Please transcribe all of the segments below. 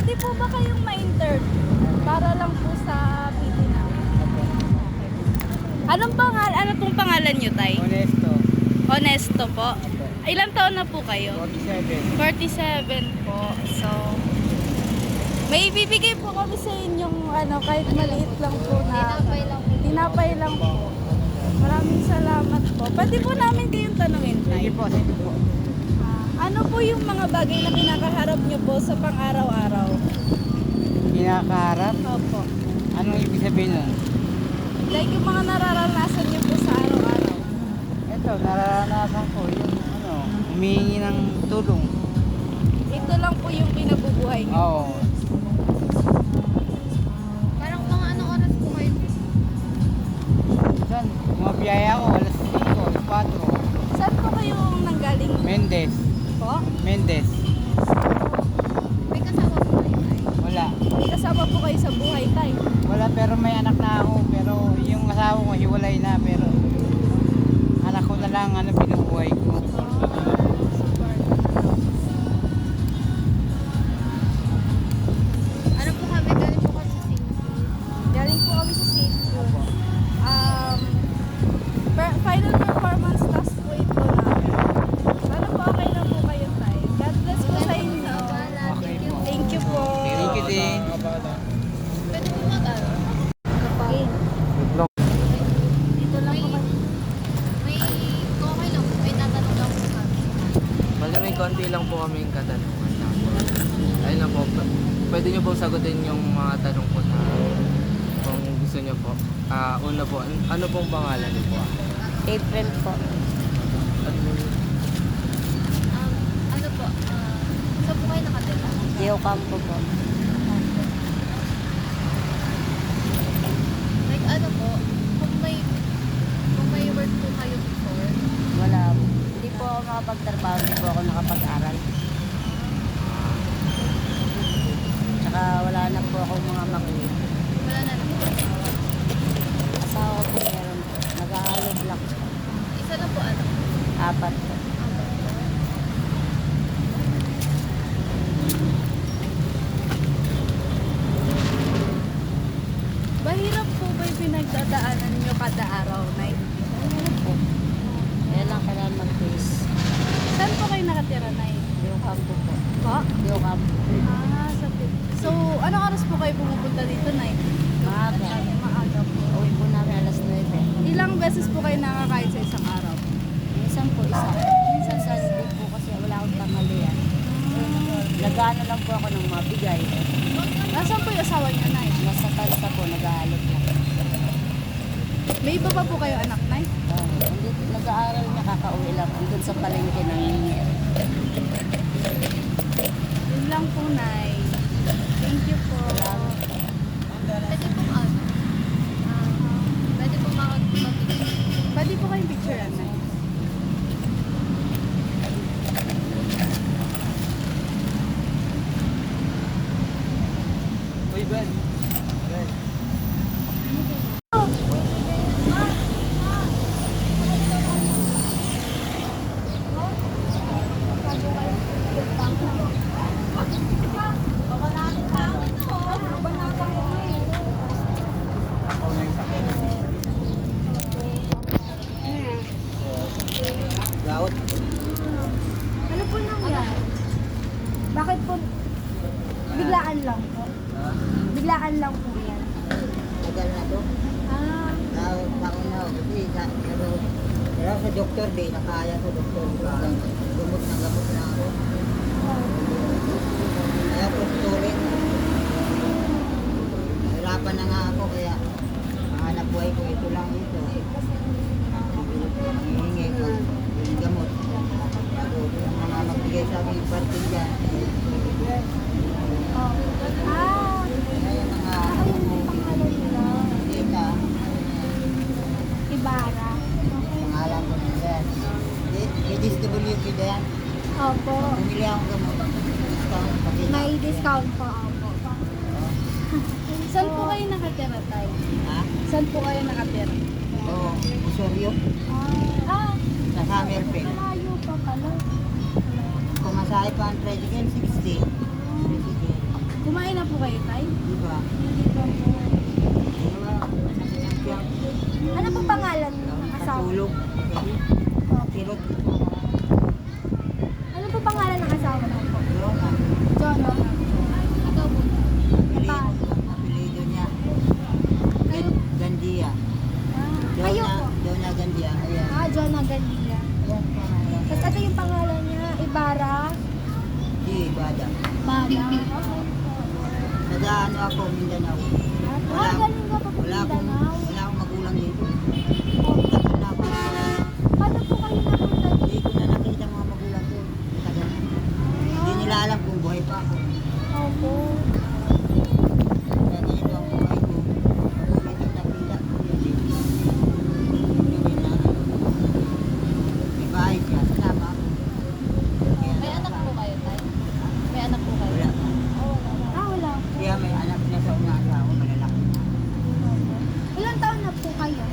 Pwede po ba kayong ma-interview? Para lang po sa PD namin. Ano pong pangalan nyo, Tay? Honesto. Honesto po. Ilang taon na po kayo? 47. 47 po. So, may ibibigay po kami sa inyong kahit maliit lang po na tinapay lang po. Maraming salamat po. Pwede po namin kayong tanungin, Tay. Sige po, sige po. Ano po yung mga bagay na kinakaharap nyo po sa pang-araw-araw? Kinakaharap? Opo. Anong ibig sabihin nun? Like yung mga nararanasan nyo po sa araw-araw. Ito, nararanasan ko yung humihingi ng tulong. Ito lang po yung pinabubuhay nyo. Oo. Parang mga anong oras po kayo? Saan? Bumabiyaya ako, alas 5, alas 4. Saan po kayong nanggaling Mendes. po? Mendes. May kasama po kayo ay? Wala. May kasama po kayo sa buhay, Tay. Wala, pero may anak na ako. Pero yung asawa ko, hiwalay na. Pero anak ko na lang, binubuhay ko. Ano po kami? Galing po kasi sa Singapore. Galing po kami sa Safe Yun. Final performance task po ito namin. Sana po okay na po kayo, Tay. God bless po sa inyo. Thank you po. Thank you din. Pwede po mag-ano? Okay. Dito lang po kami. May okay lang po. May tatanong lang po kami. Bali may konti lang po kaming katanungan lang po. Ayun lang po, pwede nyo po sagutin yung mga tanong po na kung gusto nyo po. Una po, ano pong pangalan niyo po? April po. Ano po? Saan po kayo nakatira? Geo Campo po. Like ano po? Kung may work po kayo before? Wala. Hindi po ako makapagtrabaho. Hindi po ako nakapag-aral. Tsaka wala na po akong mga makulit. Wala na lang po. Asawa ko meron po. Nag-aalog lang. Isa na po ano? 4 po. Mahirap po ba yung pinagdadaanan nyo kada araw, Nay? Mahirap po. Kaya lang kailangan mag-face. Saan po kayo nakatira, Nay? Geo Campo po. Po? Geo Campo. So, anong oras po kayo pumupunta dito, Nay? Maaga. Maaga po. Uwi po namin alas 9. Ilang beses po kayo nakakain sa isang araw? Minsan po isa. Minsan sa day po kasi wala akong tanghalian. Nag-ano lang po ako ng mga bigay. Nasaan po yung asawa niya, Nay? Nasa Talsa po, nag-aalok lang. May iba pa po kayo anak, Nay? Hindi, nag-aaral niya, kakauwi lang. Andun sa palengke ng Ningir. Yun lang po, Nay. Thank you po. Pwede po ano? Pwede po mag-picture. Pwede po kayong picture, Nay. Uy, Ben. Laot. Ano po nangyari? Bakit po? Biglaan lang po. Biglaan lang po yan. Tagal na to. Ah, Taon na ako kasi pero sa doktor di, nakaya sa doktor. Gamot na ako. Kaya po tuloy. Hirapan na nga ako kaya hanap buhay ko ito lang ito. Hihingi ko yung gamot. Bago yung mga magbigay sa akin yung party dyan. ah, Kaya yung mga ayun yung pangalan nila. data, Ibarra. pangalan ko na yan. DSWP na yan. Opo. Bumili akong gamot. Discount pati na. May discount po, opo. Saan po kayo nakatira, Tay? Ha? Saan po kayo nakatira? Oo. Usoryo. Sa Summerfield. Malayo pa pala. Kumasahe pa ang tricycle, 60. Tricycle. Kumain na po kayo, Tay? Di ba? Hindi pa po. Wala. Nasasakyan. Ano po pangalan ng asawa? Katulog. Kirot. Ano po pangalan ng asawa mo po? Yona. John. Ikaw po. Apelido niya. Gandia. Kayo po? Yona Gandia. Ayan. John Agandia. Ayan pangalan. Tapos ito yung pangalan niya, Ibarra. Di, Bada. Bala. Nag-ano ako, Mindanao. Galing ka pa po Mindanao. Wala akong magulang dito. Tagal na ako. Paano po kayo napunta dito? Hindi ko na nakita mga magulang ko. Tagal na. Hindi nila alam kung buhay pa ako. Opo. Kaya ganito ang buhay ko. Medyo napila. Hindi na. May bahay siya. Salamat ako. Kaya May anak po kayo, Tay? May anak po kayo? wala pa. Wala. Kaya may anak na sa una asawa, malalaki na. Ilang taon na po kayo?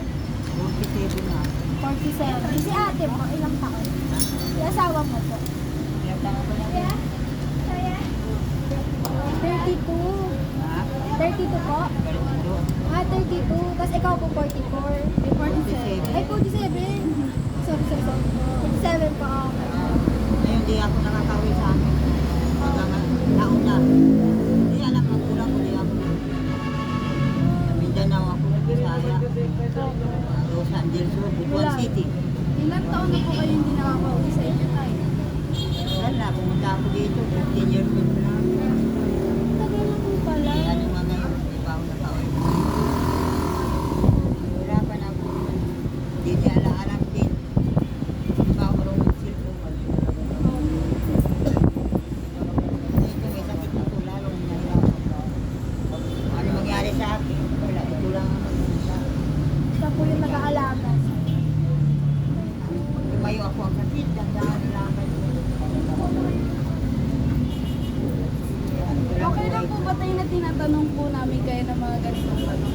47 na. 47. Si ate mo, ilang taon? Si asawa mo po? Ilang tanga ba niya? 32. Ha? 32 po? Ganito. 32. Tapos ikaw po 44. Ay, 47. Ay, 47. Sorry. 47 po ako. Ngayon di ako nakakauwi sa amin. Hanggang taon na. Hindi alam ang kulang ko, di ako. Sa Mindanao ako, Bisaya. Los Angeles, Butuan City. Ilang taon na po kayo hindi nakaka-uwi sa inyo tayo? Wala na, pumunta ako dito, 15 years old na. Tagal na po pala. Yan yung mga ngayon, di pa ako nakauwi. Hirapan ako. Hindi niya alam din. Di ba ako marunong mag-cellphone? Ito may sakit ako, lalong nahirapan ako. Ano mangyari sa akin? Wala, ito lang ang magpunta. Siya po yung nag-aalaga. Tumayo ako ang sakit, dandahan lang kayo. Okay lang po ba tayo na tinatanong po namin kayo ng mga ganitong tanong?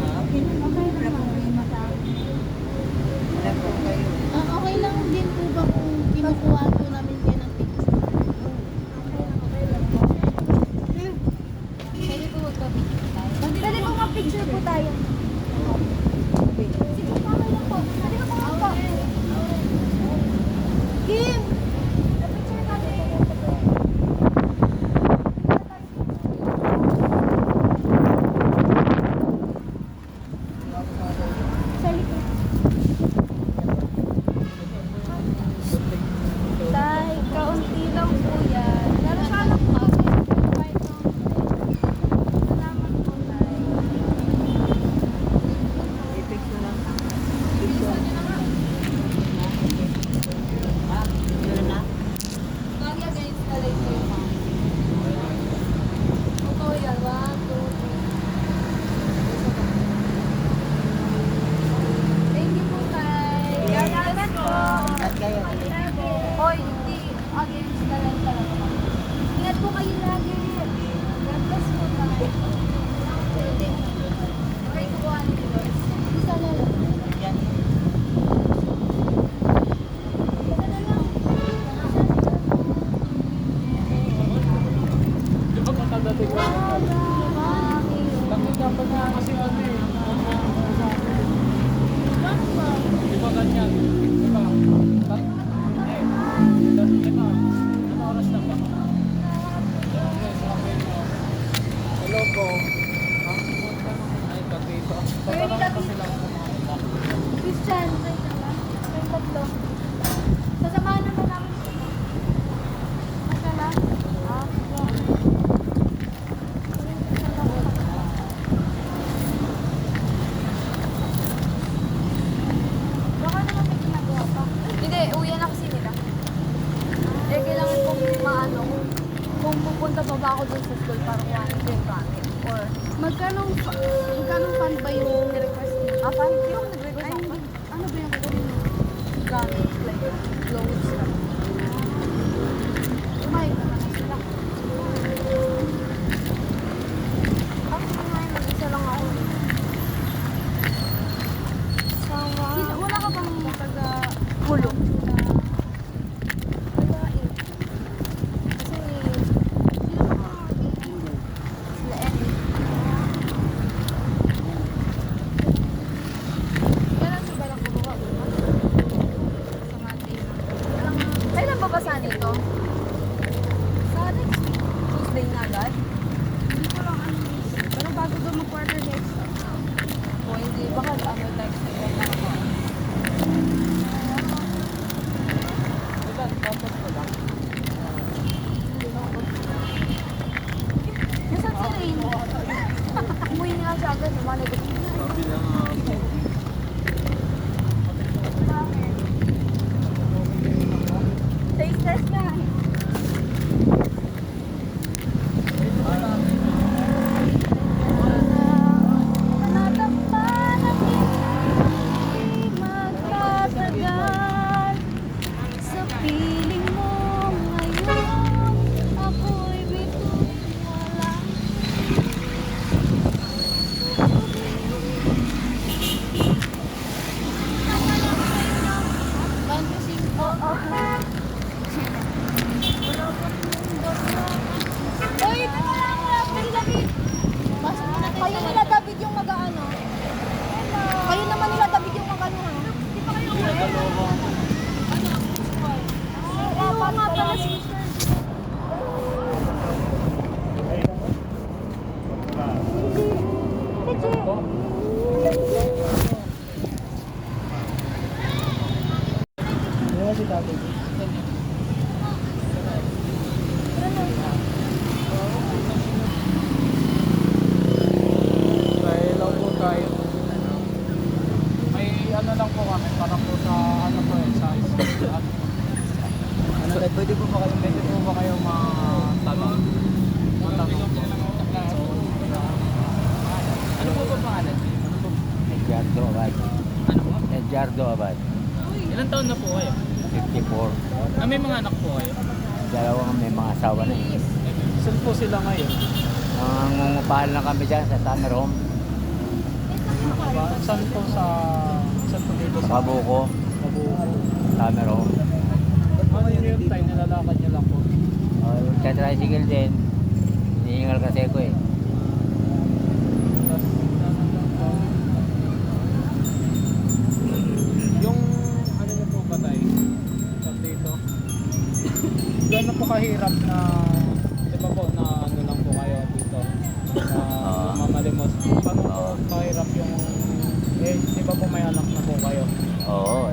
Okay na, Okay lang po kayo wala po kayo. Okay lang din po ba kung kinukuha po namin kayo ng picture? Pwede po magpa-picture tayo? Pwede po ma-picture po tayo. Sige po, okay lang po. Pwede po po. Kim! Na-picture natin. Sa likod. Tay, kaunti lang po yan. Pero sana po kami. Salamat po, Tay. I-picture lang. Picture. Ha? Picture na? Bagay against the light ko yung okay, yan. 1, 2, 3. Thank you po, Tay. Salamat po. At kayo. Hoy, hindi. Against the light talaga. Ingat po kayo lagi. God bless po, Tay. Okay, kukuha ni Lord. Isa na lang. Yan. Isa na lang. Bakit dapat nga kasi ate? Di ba ganyan? Di ba? Ano oras na ba? Hello po. Ay, kapito. Tatanong kasi lang po mga iba. Christian, wait na ba? May tatlo. Sasamahan naman namin sila. Basta lang? Baka naman may ginagawa pa. Hindi, uwi na kasi nila. Eh, kailangan kong maano kung pupunta pa ba ako dun sa school para kuhanin ko yung gamit. Or, magkano fan ba yung request niyo? Fan? Yung nag-request ako? Ano ba yung kukunin mo? Gamit, like, clothes. Kumain naman na sila. Ako kumain, mag-isa lang ako. Sawa. Wala ka bang taga-hulog? Wala eh. Kasi, sino ba mga Sabi na nga po. Taste test na. Natakpan ang hindi magtatagal. Sa piling mo ngayon, ako'y bituin wala. Uy, ito na lang, Rapper David. Kayo nila David yung mag-ano. Kayo naman nila David yung mag-ano. Di pa kayo Oo nga pala si Kaya lang po tayo. May ano lang po kami para po sa ano po sa at ano pwede po ba kayo matanong? Matanong po. Ano po ba pangalan? Ano po? Edgardo Abad. Ano po? Edgardo Abad. Ilan taon na po kayo? 54. May mga anak po kayo? Dalawang may mga asawa na eh. Saan po sila ngayon? Nangungupahan lang kami dyan sa summer home. Saan po dito Sa Kabuko, Mabuko? summer home. Ano yun tayo, nilalakad niyo lang po. Sa tricycle din. Hinihingal kasi ko eh. Yung ano niyo po ba tayo? Sa dito? Gano'n po kahirap na, di ba po, na ano lang po kayo dito? Na mamalimos. Paano po kahirap yung, di ba po may anak na po kayo? Oo,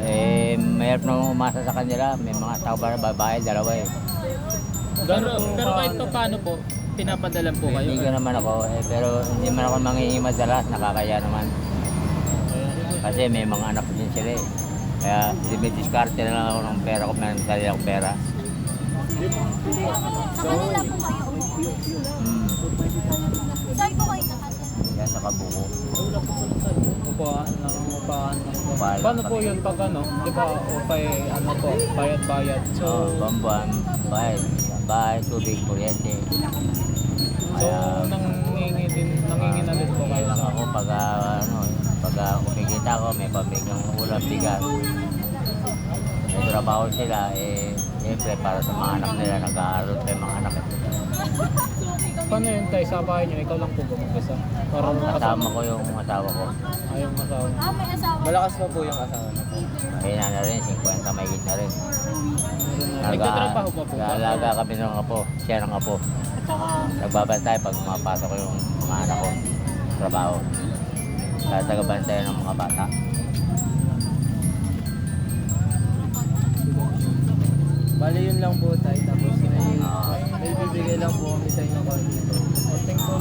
mayroon na umasa sa kanila. May mga asawa na babae, dalawa eh. Pero kahit pa paano po, pinapadalan po kayo? Hindi ko naman ako, pero hindi man ako mangingi madalas, nakakaya naman. Kasi may mga anak din sila eh. Kaya dimidiskarte na lang ako ng pera ko, may sarili akong pera. Sa kanila po kayo. Saan po kayo nakatira? Yan sa Kabuko. Upahan lang. Upahan Paano lang po kami. yun pag ano? Di ba, upay, ano po, bayad-bayad. So, Bambuan, bahay, tubig, kuryente. nangingi na rin po kayo Lang sa ako pag kumikita ko, may pambigang ulam, bigas. May trabaho sila, siyempre para sa mga anak nila, nag-aaral pa yung mga anak. Paano yun tayo sa bahay niyo? Ikaw lang po gumagasa? Para Kasama ko yung asawa ko. Ayaw masawa. May asawa. Malakas pa po yung asawa na po. Ayun na rin, 50 mahigit na rin. Nagtatrabaho pa po ba? Nag-aalaga kami ng apo, siya ng apo. Nagbabantay pag mapasok yung mga anak ko. Trabaho. Tagabantay ng mga bata. Bali yun lang po tayo. Tapos may bibigay lang po kami sa inyo dito. Thank po